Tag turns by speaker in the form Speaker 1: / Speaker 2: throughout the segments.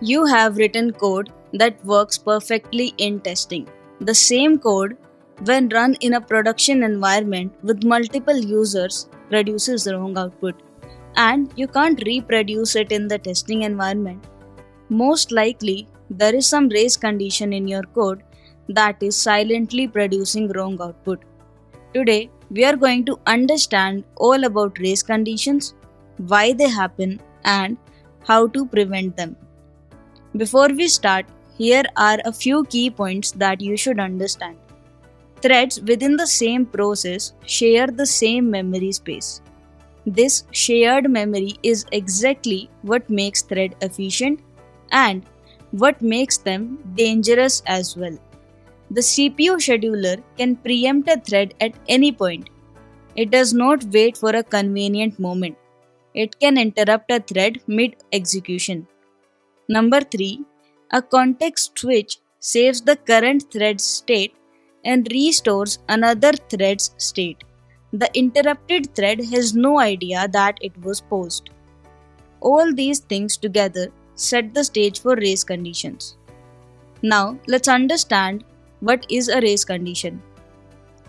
Speaker 1: You have written code that works perfectly in testing. The same code, when run in a production environment with multiple users, produces wrong output, and you can't reproduce it in the testing environment. Most likely, there is some race condition in your code that is silently producing wrong output. Today, we are going to understand all about race conditions, why they happen, and how to prevent them. Before we start, here are a few key points that you should understand. Threads within the same process share the same memory space. This shared memory is exactly what makes thread efficient and what makes them dangerous as well. The CPU scheduler can preempt a thread at any point. It does not wait for a convenient moment. It can interrupt a thread mid-execution. Number 3. A context switch saves the current thread's state and restores another thread's state. The interrupted thread has no idea that it was paused. All these things together set the stage for race conditions. Now let's understand what is a race condition.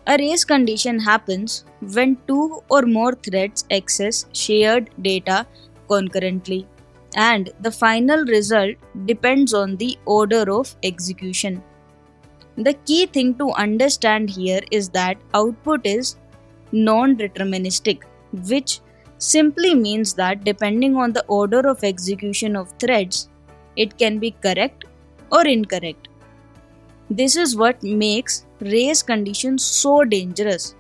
Speaker 1: A race condition happens when two or more threads access shared data concurrently, and the final result depends on the order of execution. The key thing to understand here is that output is non-deterministic, which simply means that depending on the order of execution of threads, it can be correct or incorrect. This is what makes race conditions so dangerous.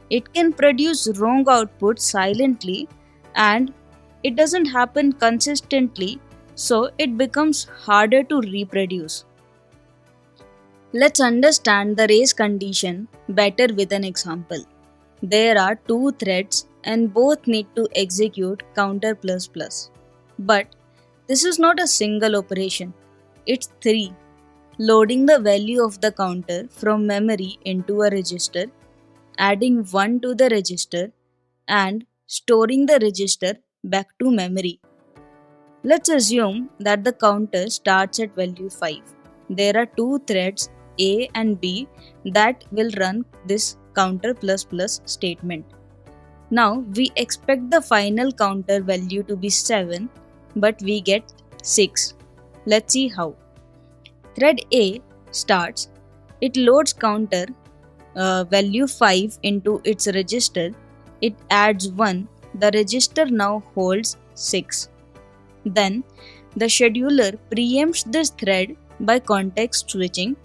Speaker 1: It can produce wrong output silently and it doesn't happen consistently, so it becomes harder to reproduce. Let's understand the race condition better with an example. There are two threads and both need to execute counter plus plus. But this is not a single operation, it's three. Loading the value of the counter from memory into a register, adding 1 to the register, and storing the register back to memory. Let's assume that the counter starts at value 5. There are two threads A and B that will run this counter plus plus statement. Now we expect the final counter value to be 7, but we get 6. Let's see how. Thread A starts, it loads counter value 5 into its register, it adds 1, the register now holds 6. Then the scheduler preempts this thread by context switching.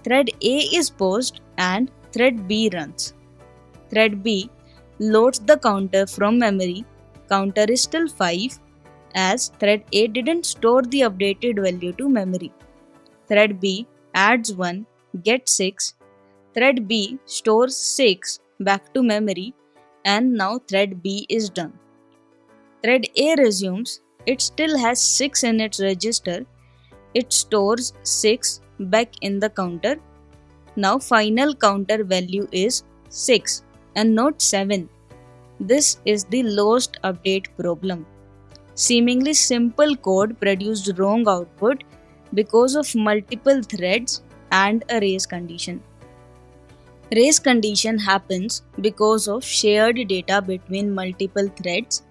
Speaker 1: Thread A is paused and thread B runs. Thread B loads the counter from memory, counter is still 5 as thread A didn't store the updated value to memory. Thread B adds 1, gets 6. Thread B stores 6 back to memory and now thread B is done. Thread A resumes, it still has 6 in its register. It stores 6 back in the counter. Now final counter value is 6 and not 7. This is the lost update problem. Seemingly simple code produced wrong output because of multiple threads and a race condition. Race condition happens because of shared data between multiple threads,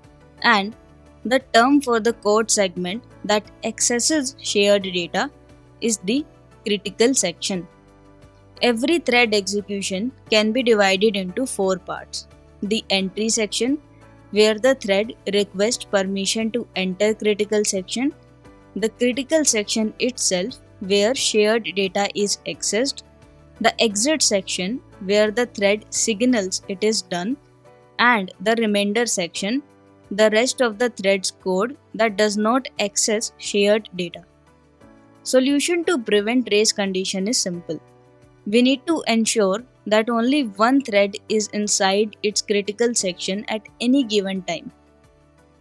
Speaker 1: and the term for the code segment that accesses shared data is the critical section. Every thread execution can be divided into 4 parts. The entry section, where the thread requests permission to enter critical section. The critical section itself, where shared data is accessed. The exit section, where the thread signals it is done. And the remainder section, the rest of the thread's code that does not access shared data. Solution to prevent race condition is simple. We need to ensure that only one thread is inside its critical section at any given time.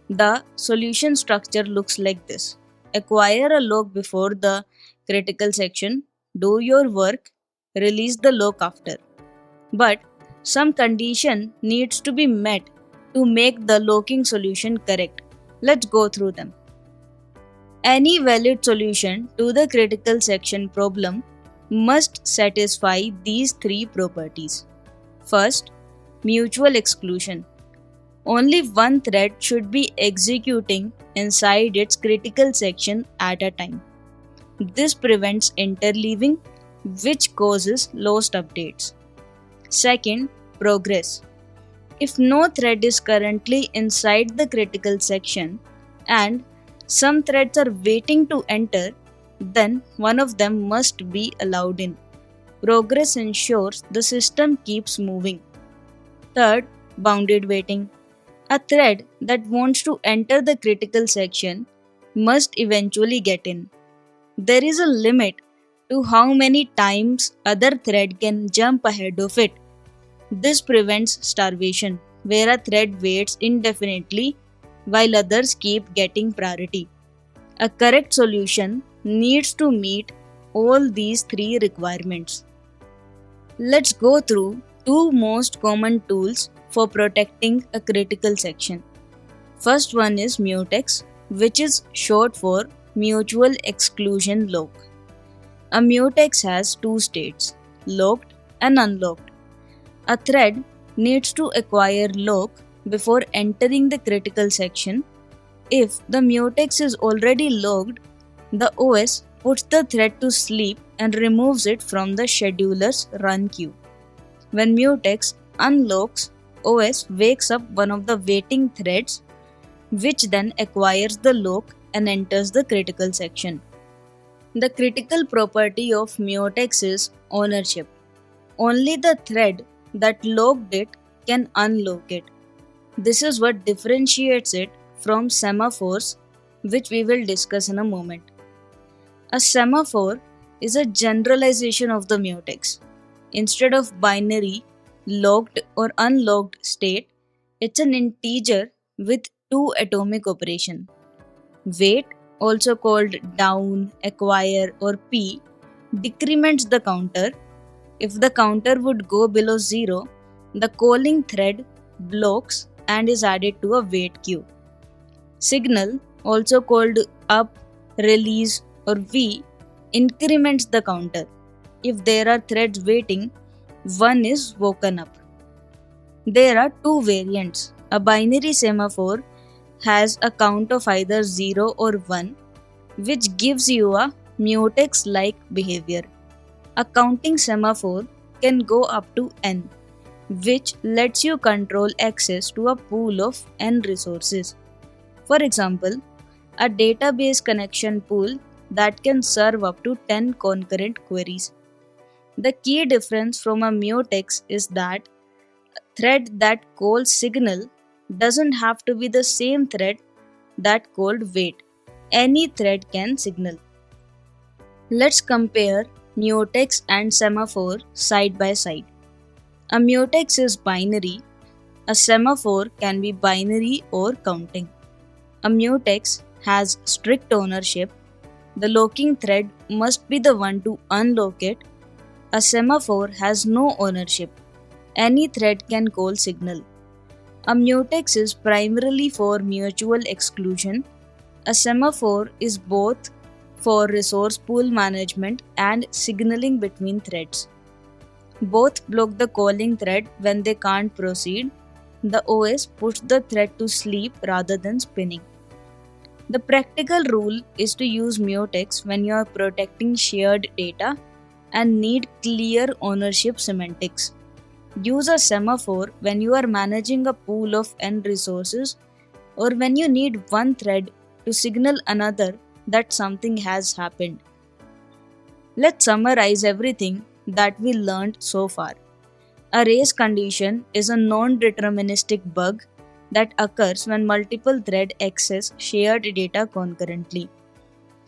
Speaker 1: The solution structure looks like this. Acquire a lock before the critical section, do your work, release the lock after. But some condition needs to be met to make the locking solution correct. Let's go through them. Any valid solution to the critical section problem must satisfy these three properties. First, mutual exclusion. Only one thread should be executing inside its critical section at a time. This prevents interleaving, which causes lost updates. Second, progress. If no thread is currently inside the critical section and some threads are waiting to enter, then one of them must be allowed in. Progress ensures the system keeps moving. Third, bounded waiting. A thread that wants to enter the critical section must eventually get in. There is a limit to how many times other thread can jump ahead of it. This prevents starvation, where a thread waits indefinitely while others keep getting priority. A correct solution needs to meet all these three requirements. Let's go through two most common tools for protecting a critical section. First one is Mutex, which is short for Mutual Exclusion Lock. A mutex has two states, locked and unlocked. A thread needs to acquire lock before entering the critical section. If the mutex is already locked, the OS puts the thread to sleep and removes it from the scheduler's run queue. When mutex unlocks, OS wakes up one of the waiting threads, which then acquires the lock and enters the critical section. The critical property of mutex is ownership. Only the thread that locked it can unlock it. This is what differentiates it from semaphores, which we will discuss in a moment. A semaphore is a generalization of the mutex. Instead of binary, locked or unlocked state, it's an integer with two atomic operation. Wait, also called down, acquire or p, decrements the counter. If the counter would go below 0, the calling thread blocks and is added to a wait queue. Signal, also called up, release or v, increments the counter. If there are threads waiting, one is woken up. There are two variants. A binary semaphore has a count of either 0 or 1, which gives you a mutex-like behavior. A counting semaphore can go up to n, which lets you control access to a pool of n resources. For example, a database connection pool that can serve up to 10 concurrent queries. The key difference from a mutex is that a thread that calls signal doesn't have to be the same thread that called wait. Any thread can signal. Let's compare mutex and semaphore side by side. A mutex is binary. A semaphore can be binary or counting. A mutex has strict ownership. The locking thread must be the one to unlock it. A semaphore has no ownership. Any thread can call signal. A mutex is primarily for mutual exclusion. A semaphore is both for resource pool management and signaling between threads. Both block the calling thread when they can't proceed. The OS puts the thread to sleep rather than spinning. The practical rule is to use mutex when you are protecting shared data and need clear ownership semantics. Use a semaphore when you are managing a pool of n resources or when you need one thread to signal another that something has happened. Let's summarize everything that we learned so far. A race condition is a non-deterministic bug that occurs when multiple threads access shared data concurrently.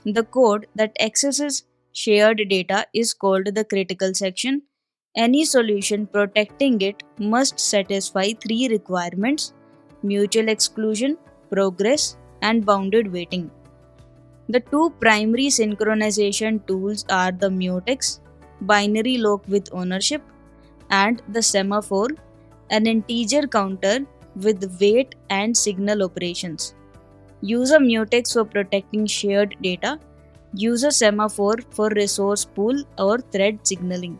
Speaker 1: The code that accesses shared data is called the critical section. Any solution protecting it must satisfy three requirements: mutual exclusion, progress, and bounded waiting. The two primary synchronization tools are the mutex, binary lock with ownership, and the semaphore, an integer counter with wait and signal operations. user mutex for protecting shared data, user semaphore for resource pool or thread signaling.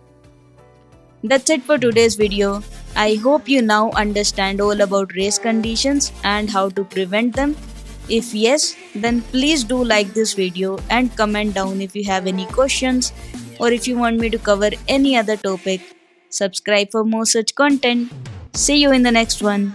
Speaker 1: That's it for today's video. I hope you now understand all about race conditions and how to prevent them. If yes, then please do like this video and comment down if you have any questions or if you want me to cover any other topic. Subscribe for more such content. See you in the next one.